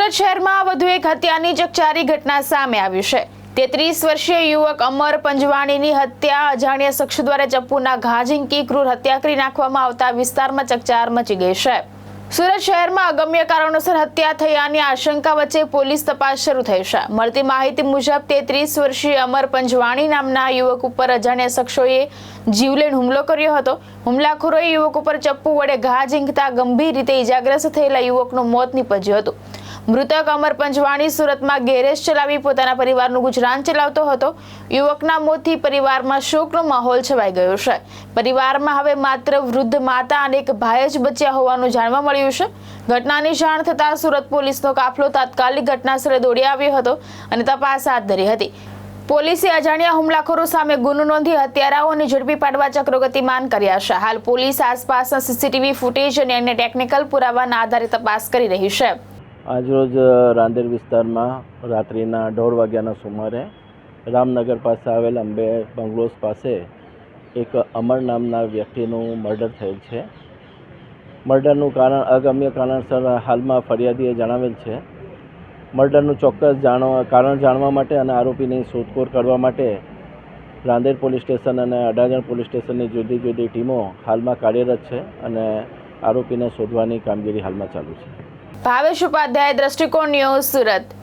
સુરત શહેરમાં વધુ એક હત્યાની ચકચારી ઘટના સામે આવી છે। 33 વર્ષીય યુવક અમર પંજવાણીની હત્યા અજાણ્યા શખ્સ દ્વારા ચપ્પુના ઘા ઝીંકી ક્રૂર હત્યા કરી નાખવામાં આવતા વિસ્તારમાં ચકચાર મચી ગઈ છે। સુરત શહેરમાં અગમ્ય કારણોસર હત્યા થયાની આશંકા વચ્ચે પોલીસ તપાસ શરૂ થઈ છે। મળતી માહિતી મુજબ 33 વર્ષીય અમર પંજવાણી નામના યુવક ઉપર અજાણ્યા શખ્સોએ જીવલેણ હુમલો કર્યો હતો। હુમલાખોરોએ યુવક ઉપર ચપ્પુ વડે ઘા ઝીંકતા ગંભીર રીતે ઇજાગ્રસ્ત થયેલા યુવકનું મોત નીપજ્યું હતું। મૃતક અમર પંજવાણી સુરતમાં ગેરેજ ચલાવી પોતાના પરિવારનું ગુજરાન ચલાવતો હતો। યુવકના મોતથી પરિવારમાં શોકનો માહોલ છવાઈ ગયો છે। પરિવારમાં હવે માત્ર વૃદ્ધ માતા અને એક ભાઈ જ બચ્યા હોવાનું જાણવા મળ્યું છે। ઘટનાની જાણ થતાં સુરત પોલીસનો કાફલો તાત્કાલિક ઘટનાસ્થળે દોડી આવ્યો હતો અને તપાસ હાથ ધરી હતી। પોલીસે અજાણ્યા હુમલાખોરો સામે ગુનો નોંધી હત્યારાઓને ઝડપી પાડવા ચક્રો ગતિમાન કર્યા છે। હાલ પોલીસ આસપાસના સીસીટીવી ફૂટેજ અને અન્ય ટેકનિકલ પુરાવાના આધારે તપાસ કરી રહી છે। આજરોજ રાંદેર વિસ્તારમાં રાત્રિના 1:30 વાગ્યાના સુમારે રામનગર પાસે આવેલ અંબે બંગલોઝ પાસે એક અમર નામના વ્યક્તિનું મર્ડર થયેલ છે। મર્ડરનું કારણ અગમ્ય કારણસર હાલમાં ફરિયાદીએ જણાવેલ છે। મર્ડરનું ચોક્કસ કારણ જાણવા માટે અને આરોપીની શોધખોળ કરવા માટે રાંદેર પોલીસ સ્ટેશન અને અડાજણ પોલીસ સ્ટેશનની જુદી જુદી ટીમો હાલમાં કાર્યરત છે અને આરોપીને શોધવાની કામગીરી હાલમાં ચાલુ છે। ભાવેશ ઉપાધ્યાય, દ્રષ્ટિકોણ ન્યૂઝ, સુરત।